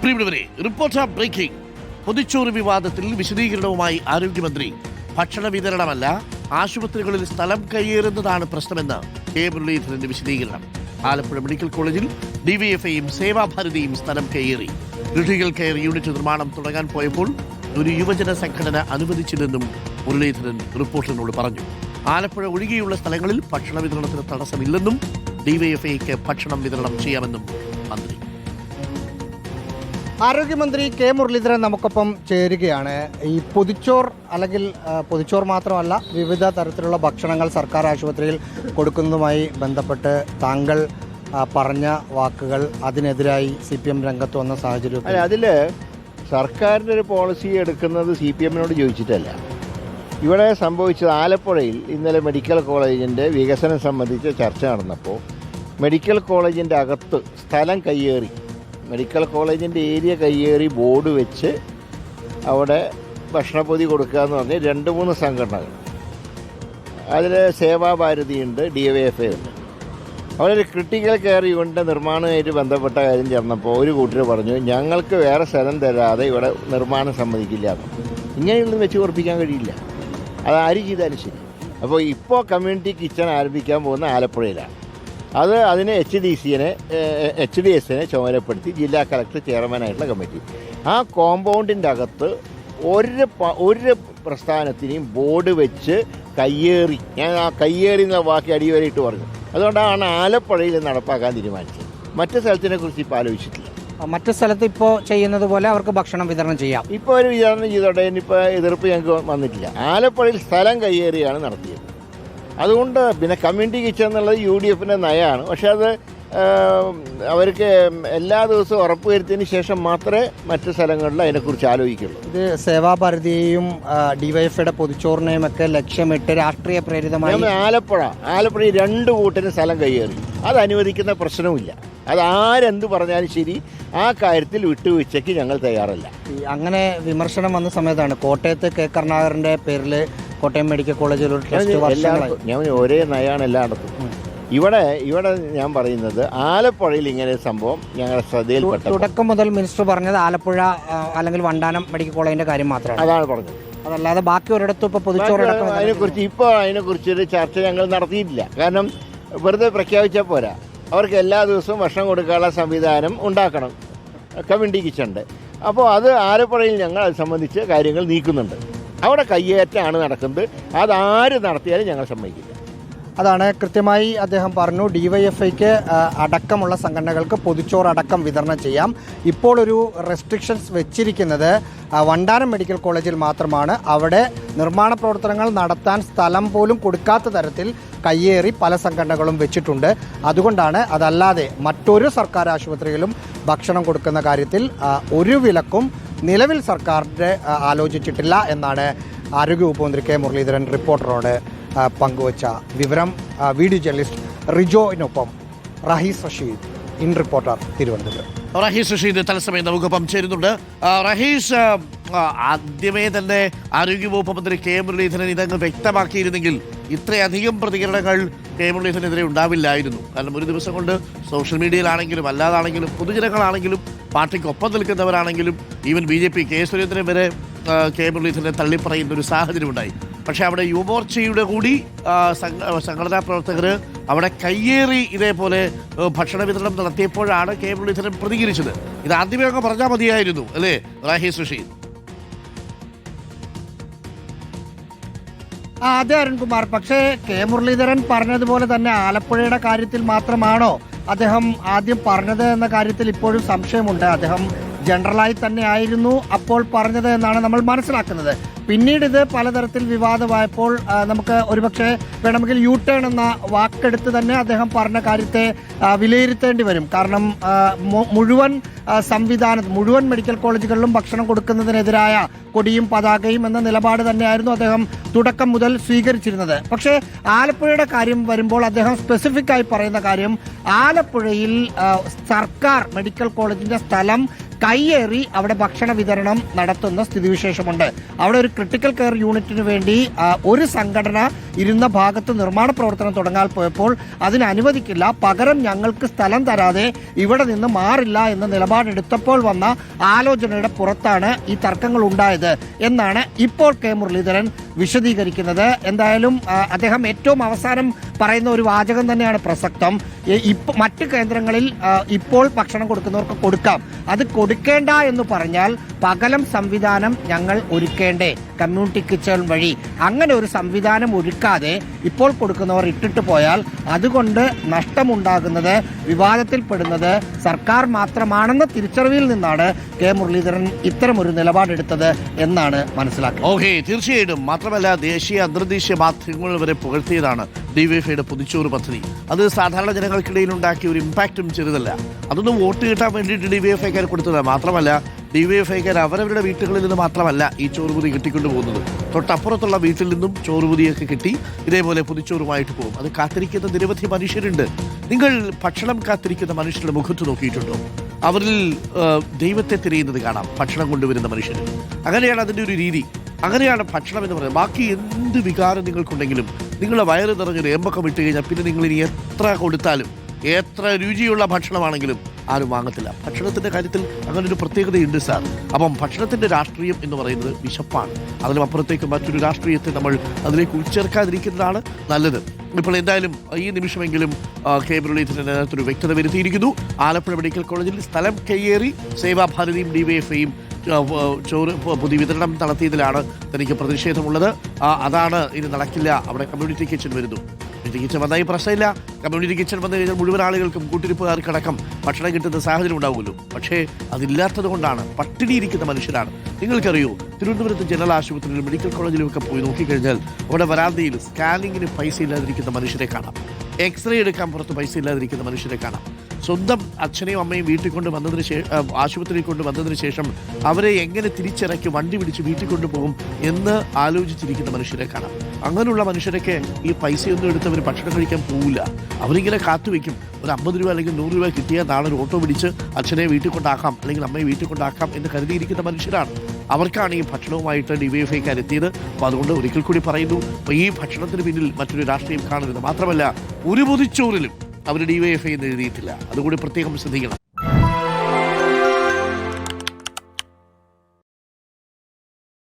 പ്രിയപ്പെട്ടവരെ, reporter breaking. പൊതിച്ചോറ് വിവാദത്തിൽ വിശദീകരണവുമായി ആരോഗ്യമന്ത്രി. ഭക്ഷണ വിതരണമല്ല, ആശുപത്രികളിൽ സ്ഥലം കയ്യേറുന്നതാണ് പ്രശ്നമെന്ന് കെ മുരളീധരന്റെ വിശദീകരണം. ആലപ്പുഴ മെഡിക്കൽ കോളേജിൽ ഡിവൈഎഫ്ഐയും സേവാഭാരതിയും സ്ഥലം കയ്യേറി. ക്രിട്ടിക്കൽ കെയർ യൂണിറ്റ് നിർമ്മാണം തുടങ്ങാൻ പോയപ്പോൾ ഒരു യുവജന സംഘടന അനുവദിച്ചില്ലെന്നും മുരളീധരൻ റിപ്പോർട്ടറിനോട് പറഞ്ഞു. ആലപ്പുഴ ഒഴികെയുള്ള സ്ഥലങ്ങളിൽ ഭക്ഷണ വിതരണത്തിന് തടസ്സമില്ലെന്നും ഡിവൈഎഫ്ഐക്ക് ഭക്ഷണം വിതരണം ചെയ്യാമെന്നും മന്ത്രി. ആരോഗ്യമന്ത്രി കെ മുരളീധരൻ നമുക്കൊപ്പം ചേരുകയാണ്. ഈ പൊതിച്ചോർ അല്ലെങ്കിൽ പൊതിച്ചോർ മാത്രമല്ല, വിവിധ തരത്തിലുള്ള ഭക്ഷണങ്ങൾ സർക്കാർ ആശുപത്രിയിൽ കൊടുക്കുന്നതുമായി ബന്ധപ്പെട്ട് താങ്കൾ പറഞ്ഞ വാക്കുകൾ, അതിനെതിരായി CPM രംഗത്ത് വന്ന സാഹചര്യം. അതിൽ സർക്കാരിൻ്റെ ഒരു പോളിസി എടുക്കുന്നത് CPMനോട് ചോദിച്ചിട്ടല്ല. ഇവിടെ സംഭവിച്ചത് ആലപ്പുഴയിൽ ഇന്നലെ മെഡിക്കൽ കോളേജിൻ്റെ വികസനം സംബന്ധിച്ച് ചർച്ച നടന്നപ്പോൾ മെഡിക്കൽ കോളേജിൻ്റെ അകത്ത് സ്ഥലം കയ്യേറി, മെഡിക്കൽ കോളേജിൻ്റെ ഏരിയ കയ്യേറി ബോർഡ് വെച്ച് അവിടെ ഭക്ഷണപ്പൊതി കൊടുക്കുക എന്ന് പറഞ്ഞ് 2-3 സംഘടനകൾ, അതിൽ സേവാഭാരതിയുണ്ട്, DYFI ഉണ്ട്. അവരൊരു ക്രിട്ടിക്കൽ കെയർ യൂണിറ്റ് നിർമ്മാണവുമായിട്ട് ബന്ധപ്പെട്ട കാര്യം ചേർന്നപ്പോൾ ഒരു കൂട്ടർ പറഞ്ഞു, ഞങ്ങൾക്ക് വേറെ സ്ഥലം തരാതെ ഇവിടെ നിർമ്മാണം സമ്മതിക്കില്ല. ഇങ്ങനെയൊന്നും വെച്ച് ഉറപ്പിക്കാൻ കഴിയില്ല. അത് ആര് ചെയ്താലും ശരി. അപ്പോൾ ഇപ്പോൾ കമ്മ്യൂണിറ്റി കിച്ചൺ ആരംഭിക്കാൻ പോകുന്ന ആലപ്പുഴയിലാണ്. അതിന് HDSനെ ചുമതലപ്പെടുത്തി ജില്ലാ കളക്ടർ ചെയർമാനായിട്ടുള്ള കമ്മിറ്റി. ആ കോമ്പൗണ്ടിൻ്റെ അകത്ത് ഒരു പ്രസ്ഥാനത്തിനെയും ബോർഡ് വെച്ച് കയ്യേറി, ഞാൻ ആ കയ്യേറി എന്ന വാക്ക് അടിവരയിട്ട് പറഞ്ഞു. അതുകൊണ്ടാണ് ആലപ്പുഴയിൽ നടപ്പാക്കാൻ തീരുമാനിച്ചത്. മറ്റു സ്ഥലത്തിനെ കുറിച്ച് ഇപ്പോൾ ആലോചിച്ചിട്ടില്ല. മറ്റു സ്ഥലത്ത് ഇപ്പോൾ ചെയ്യുന്നത് പോലെ അവർക്ക് ഭക്ഷണം വിതരണം ചെയ്യാം. ഇപ്പോൾ ഒരു വിതരണം ചെയ്തോട്ടെ, ഇനിയിപ്പോൾ എതിർപ്പ് ഞങ്ങൾക്ക് വന്നിട്ടില്ല. ആലപ്പുഴയിൽ സ്ഥലം കയ്യേറിയാണ് നടത്തിയത്. അതുകൊണ്ട് പിന്നെ കമ്മ്യൂണിറ്റി കിച്ചൺ എന്നുള്ളത് UDFൻ്റെ നയമാണ്. പക്ഷേ അത് അവർക്ക് എല്ലാ ദിവസവും ഉറപ്പുവരുത്തിയതിന് ശേഷം മാത്രമേ മറ്റു സ്ഥലങ്ങളിൽ അതിനെക്കുറിച്ച് ആലോചിക്കുള്ളൂ. ഇത് സേവാഭാരതിയെയും DYFIയുടെ പൊതിച്ചോറിനെയും ഒക്കെ ലക്ഷ്യമിട്ട് രാഷ്ട്രീയ പ്രേരിതമായി ആലപ്പുഴ 2 കൂട്ടരും സ്ഥലം കയ്യേറി. അത് അനുവദിക്കുന്ന പ്രശ്നവുമില്ല. അത് ആരെന്ത് പറഞ്ഞാലും ശരി, ആ കാര്യത്തിൽ വിട്ടുവീഴ്ചയ്ക്ക് ഞങ്ങൾ തയ്യാറല്ല. അങ്ങനെ വിമർശനം വന്ന സമയത്താണ് കോട്ടയത്ത് K കരുണാകരൻ്റെ പേരിൽ കോട്ടയം മെഡിക്കൽ കോളേജിൽ ഒരു ട്രസ്റ്റ്. ഞാൻ ഒരേ നയമാണ് എല്ലായിടത്തും. ഇവിടെ ഞാൻ പറയുന്നത് ആലപ്പുഴയിൽ ഇങ്ങനെ സംഭവം ഞങ്ങളുടെ ശ്രദ്ധയിൽപ്പെട്ടു. തുടക്കം മുതൽ മിനിസ്റ്റർ പറഞ്ഞത് ആലപ്പുഴ അല്ലെങ്കിൽ വണ്ടാനം മെഡിക്കൽ കോളേജിന്റെ കാര്യം മാത്രമാണ്. അതാണ് പറഞ്ഞത്. അതല്ലാതെ ബാക്കി ഒരിടത്തും ഇപ്പോൾ പൊതിച്ചോറടക്കം അതിനെക്കുറിച്ചൊരു ചർച്ച ഞങ്ങൾ നടത്തിയിട്ടില്ല. കാരണം വെറുതെ പ്രഖ്യാപിച്ചാൽ പോരാ. അവർക്ക് എല്ലാ ദിവസവും ഭക്ഷണം കൊടുക്കാനുള്ള സംവിധാനം ഉണ്ടാക്കണം, കമ്മ്യൂണിറ്റി കിച്ചണ്ട്. അപ്പോൾ അത് ആലപ്പുഴയിൽ ഞങ്ങൾ അത് സംബന്ധിച്ച് കാര്യങ്ങൾ നീക്കുന്നുണ്ട്. അവിടെ കയ്യേറ്റാണ് നടക്കുന്നത്. അതാര് നടത്തിയാലും ഞങ്ങൾ സമ്മതിക്കില്ല. അതാണ് കൃത്യമായി അദ്ദേഹം പറഞ്ഞു. DYFIക്ക് അടക്കമുള്ള സംഘടനകൾക്ക് പൊതിച്ചോറടക്കം വിതരണം ചെയ്യാം. ഇപ്പോൾ ഒരു റെസ്ട്രിക്ഷൻസ് വെച്ചിരിക്കുന്നത് വണ്ടാനം മെഡിക്കൽ കോളേജിൽ മാത്രമാണ്. അവിടെ നിർമ്മാണ പ്രവർത്തനങ്ങൾ നടത്താൻ സ്ഥലം പോലും കൊടുക്കാത്ത തരത്തിൽ കയ്യേറി പല സംഘടനകളും വെച്ചിട്ടുണ്ട്. അതുകൊണ്ടാണ്. അതല്ലാതെ മറ്റൊരു സർക്കാർ ആശുപത്രിയിലും ഭക്ഷണം കൊടുക്കുന്ന കാര്യത്തിൽ ഒരു വിലക്കും നിലവിൽ സർക്കാരിൻ്റെ ആലോചിച്ചിട്ടില്ല എന്നാണ് ആരോഗ്യവകുപ്പ് മന്ത്രി കെ മുരളീധരൻ റിപ്പോർട്ടറോട് പങ്കുവച്ച വിവരം. വീഡിയോ ജേർണലിസ്റ്റ് റിജോയിനൊപ്പം റഹീസ് റഷീദ്, ഇൻ റിപ്പോർട്ടർ, തിരുവനന്തപുരം. റഹീസ് റഷീദ് തത്സമയം നമുക്കൊപ്പം ചേരുന്നുണ്ട്. റഹീസ്, ആദ്യമേ തന്നെ ആരോഗ്യവകുപ്പ് മന്ത്രി കെ മുരളീധരൻ ഇതങ്ങ് വ്യക്തമാക്കിയിരുന്നെങ്കിൽ ഇത്രയധികം പ്രതികരണങ്ങൾ കെ മുരളീധരനെതിരെ ഉണ്ടാവില്ലായിരുന്നു. കാരണം ഒരു ദിവസം കൊണ്ട് സോഷ്യൽ മീഡിയയിലാണെങ്കിലും അല്ലാതാണെങ്കിലും പൊതുജനങ്ങളാണെങ്കിലും പാർട്ടിക്കൊപ്പം നിൽക്കുന്നവരാണെങ്കിലും ഈവൻ BJP കെ സുരേന്ദ്രൻ വരെ കെ മുരളീധരനെ തള്ളിപ്പറയുന്ന ഒരു സാഹചര്യമുണ്ടായി. പക്ഷെ അവിടെ യുവമോർച്ചയുടെ കൂടി സംഘടനാ പ്രവർത്തകർ അവിടെ കയ്യേറി ഇതേപോലെ ഭക്ഷണ വിതരണം നടത്തിയപ്പോഴാണ് കെ മുരളീധരൻ പ്രതികരിച്ചത്. ഇത് ആദ്യമേ അങ്ങ് പറഞ്ഞാൽ മതിയായിരുന്നു, അല്ലേ റഹീസ് റഷീദ്? അതെ അരുൺകുമാർ. പക്ഷേ കെ മുരളീധരൻ പറഞ്ഞതുപോലെ തന്നെ ആലപ്പുഴയുടെ കാര്യത്തിൽ മാത്രമാണോ അദ്ദേഹം ആദ്യം പറഞ്ഞത് എന്ന കാര്യത്തിൽ ഇപ്പോഴും സംശയമുണ്ട്. അദ്ദേഹം ജനറലായി തന്നെ ആയിരുന്നു അപ്പോൾ പറഞ്ഞത് എന്നാണ് നമ്മൾ മനസ്സിലാക്കുന്നത്. പിന്നീട് ഇത് പലതരത്തിൽ വിവാദമായപ്പോൾ നമുക്ക് ഒരുപക്ഷെ വേണമെങ്കിൽ U-ടേൺ എന്ന വാക്കെടുത്ത് തന്നെ അദ്ദേഹം പറഞ്ഞ കാര്യത്തെ വിലയിരുത്തേണ്ടി വരും. കാരണം മുഴുവൻ മെഡിക്കൽ കോളേജുകളിലും ഭക്ഷണം കൊടുക്കുന്നതിനെതിരായ കൊടിയും പതാകയും എന്ന നിലപാട് തന്നെയായിരുന്നു അദ്ദേഹം തുടക്കം മുതൽ സ്വീകരിച്ചിരുന്നത്. പക്ഷേ ആലപ്പുഴയുടെ കാര്യം വരുമ്പോൾ അദ്ദേഹം സ്പെസിഫിക് ആയി പറയുന്ന കാര്യം ആലപ്പുഴയിൽ സർക്കാർ മെഡിക്കൽ കോളേജിന്റെ സ്ഥലം കയ്യേറി അവിടെ ഭക്ഷണ വിതരണം നടത്തുന്ന സ്ഥിതിവിശേഷമുണ്ട്. അവിടെ ഒരു ക്രിട്ടിക്കൽ കെയർ യൂണിറ്റിന് വേണ്ടി ഒരു സംഘടന ഇരുന്ന ഭാഗത്ത് നിർമ്മാണ പ്രവർത്തനം തുടങ്ങാൻ പോയപ്പോൾ അതിന് അനുവദിക്കില്ല, പകരം ഞങ്ങൾക്ക് സ്ഥലം തരാതെ ഇവിടെ നിന്ന് മാറില്ല എന്ന നിലപാടെടുത്തപ്പോൾ വന്ന ആലോചനയുടെ പുറത്താണ് ഈ തർക്കങ്ങൾ ഉണ്ടായത് എന്നാണ് ഇപ്പോൾ കെ മുരളീധരൻ വിശദീകരിക്കുന്നത്. എന്തായാലും അദ്ദേഹം ഏറ്റവും അവസാനം പറയുന്ന ഒരു വാചകം തന്നെയാണ് പ്രസക്തം. മറ്റ് കേന്ദ്രങ്ങളിൽ ഇപ്പോൾ ഭക്ഷണം കൊടുക്കുന്നവർക്ക് കൊടുക്കാം, അത് കൊടുക്കേണ്ട എന്ന് പറഞ്ഞാൽ പകലം സംവിധാനം ഞങ്ങൾ ഒരുക്കേണ്ടേ കമ്മ്യൂണിറ്റി കിച്ചൺ വഴി. അങ്ങനെ ഒരു സംവിധാനം ഒരുക്കാതെ ഇപ്പോൾ കൊടുക്കുന്നവർ ഇട്ടിട്ട് പോയാൽ അതുകൊണ്ട് നഷ്ടമുണ്ടാകുന്നത്, വിവാദത്തിൽപ്പെടുന്നത് സർക്കാർ മാത്രമാണെന്ന തിരിച്ചറിവിൽ നിന്നാണ് കെ മുരളീധരൻ ഇത്തരമൊരു നിലപാടെടുത്തത് എന്നാണ് മനസ്സിലാക്കുന്നത്. ഓക്കെ, തീർച്ചയായിട്ടും. മാത്രമല്ല, ദേശീയ അന്തർദേശീയ മാധ്യമങ്ങൾ വരെ പുകഴ്ത്തിയതാണ് ഡിവൈഎഫ്ഐയുടെ പൊതിച്ചോറ് പദ്ധതി. അത് സാധാരണ ജനങ്ങൾക്കിടയിൽ ഉണ്ടാക്കിയ ഒരു ഇമ്പാക്റ്റും ചെറുതല്ല. അതൊന്നും വോട്ട് കിട്ടാൻ വേണ്ടിയിട്ട് ഡിവൈഎഫ്ഐക്കാർ കൊടുത്തത് മാത്രമല്ല, ഡിവൈഎഫ്ഐക്കാർ അവരവരുടെ വീട്ടുകളിൽ നിന്ന് മാത്രമല്ല ഈ ചോറുപൊതി കിട്ടിക്കൊണ്ടു പോകുന്നത്, തൊട്ടപ്പുറത്തുള്ള വീട്ടിൽ നിന്നും ചോറുപൊതിയൊക്കെ കിട്ടി ഇതേപോലെ പൊതിച്ചോറുമായിട്ട് പോകും. അത് കാത്തിരിക്കുന്ന നിരവധി മനുഷ്യരുണ്ട്. നിങ്ങൾ ഭക്ഷണം കാത്തിരിക്കുന്ന മനുഷ്യരുടെ മുഖത്ത് നോക്കിയിട്ടുണ്ടോ? അവരിൽ ദൈവത്തെ തിരയുന്നത് കാണാം, ഭക്ഷണം കൊണ്ടുവരുന്ന മനുഷ്യർ. അങ്ങനെയാണ് അതിൻ്റെ ഒരു രീതി. അങ്ങനെയാണ് ഭക്ഷണം എന്ന് പറയുന്നത്. ബാക്കി എന്ത് വികാരം നിങ്ങൾക്കുണ്ടെങ്കിലും നിങ്ങളുടെ വയറ് നിറഞ്ഞൊരു എമ്പക്കം ഇട്ട് കഴിഞ്ഞാൽ പിന്നെ നിങ്ങൾ ഇനി എത്ര കൊടുത്താലും എത്ര രുചിയുള്ള ഭക്ഷണമാണെങ്കിലും ആരും വാങ്ങത്തില്ല. ഭക്ഷണത്തിൻ്റെ കാര്യത്തിൽ അങ്ങനെ ഒരു പ്രത്യേകതയുണ്ട് സാർ. അപ്പം ഭക്ഷണത്തിൻ്റെ രാഷ്ട്രീയം എന്ന് പറയുന്നത് വിശപ്പാണ്. അതിനും അപ്പുറത്തേക്ക് മറ്റൊരു രാഷ്ട്രീയത്തെ നമ്മൾ അതിലേക്ക് ഉൾച്ചേർക്കാതിരിക്കുന്നതാണ് നല്ലത്. ഇപ്പോൾ എന്തായാലും ഈ നിമിഷമെങ്കിലും കെ മുരളീധരനകത്തൊരു വ്യക്തത വരുത്തിയിരിക്കുന്നു. ആലപ്പുഴ മെഡിക്കൽ കോളേജിൽ സ്ഥലം കയ്യേറി സേവാഭാരതിയും ഡിവൈഎഫ്ഐയും ചോറ് പൊതുവിതരണം നടത്തിയതിലാണ് തനിക്ക് പ്രതിഷേധമുള്ളത്. അതാണ് ഇനി നടക്കില്ല. അവിടെ കമ്മ്യൂണിറ്റി കിച്ചൺ വരുന്നു. കമ്മ്യൂണിറ്റി കിച്ചൺ വന്നാൽ ഈ പ്രശ്നമില്ല. കമ്മ്യൂണിറ്റി കിച്ചൺ വന്നു കഴിഞ്ഞാൽ മുഴുവൻ ആളുകൾക്കും കൂട്ടിരിപ്പുകാർക്കടക്കം ഭക്ഷണം കിട്ടുന്ന സാഹചര്യം ഉണ്ടാവുമല്ലോ. പക്ഷേ അതില്ലാത്തത് കൊണ്ടാണ് പട്ടിണിയിരിക്കുന്ന മനുഷ്യരാണ്. നിങ്ങൾക്കറിയോ, തിരുവനന്തപുരത്ത് ജനറൽ ആശുപത്രിയിലും മെഡിക്കൽ കോളേജിലും ഒക്കെ പോയി നോക്കിക്കഴിഞ്ഞാൽ അവിടെ വരാന്തയിൽ സ്കാനിങ്ങിന് പൈസ ഇല്ലാതിരിക്കുന്ന മനുഷ്യരെ കാണാം. എക്സ്റേ എടുക്കാൻ പുറത്ത് പൈസ ഇല്ലാതിരിക്കുന്ന മനുഷ്യരെ കാണാം. സ്വന്തം അച്ഛനെയും അമ്മയും വീട്ടിൽ കൊണ്ട് വന്നതിന് ശേഷം ആശുപത്രിയിൽ കൊണ്ട് വന്നതിന് ശേഷം അവരെ എങ്ങനെ തിരിച്ചിറക്കി വണ്ടി പിടിച്ച് വീട്ടിൽ കൊണ്ടുപോകും എന്ന് ആലോചിച്ചിരിക്കുന്ന മനുഷ്യരെ കാണാം. അങ്ങനെയുള്ള മനുഷ്യരൊക്കെ ഈ പൈസയൊന്നും എടുത്തവർ ഭക്ഷണം കഴിക്കാൻ പോവില്ല. അവരിങ്ങനെ കാത്തുവെക്കും. ഒരു 50 രൂപ അല്ലെങ്കിൽ 100 രൂപ കിട്ടിയാൽ നാളെ ഒരു ഓട്ടോ പിടിച്ച് അച്ഛനെ വീട്ടിൽ കൊണ്ടാക്കാം അല്ലെങ്കിൽ അമ്മയെ വീട്ടിൽ കൊണ്ടാക്കാം എന്ന് കരുതിയിരിക്കുന്ന മനുഷ്യരാണ്. അവർക്കാണ് ഈ ഭക്ഷണവുമായിട്ട് ഡിവൈഎഫ്ഐക്കാർ എത്തിയത്. അപ്പോൾ അതുകൊണ്ട് ഒരിക്കൽ കൂടി പറയുന്നു, അപ്പോൾ ഈ ഭക്ഷണത്തിന് പിന്നിൽ മറ്റൊരു രാഷ്ട്രീയം കാണരുത്. മാത്രമല്ല, ഒരു പൊതിച്ചോറിലും അവർ ഡിവൈഎഫ്ഐ എന്ന് എഴുതിയിട്ടില്ല. അതുകൂടി പ്രത്യേകം ശ്രദ്ധിക്കണം.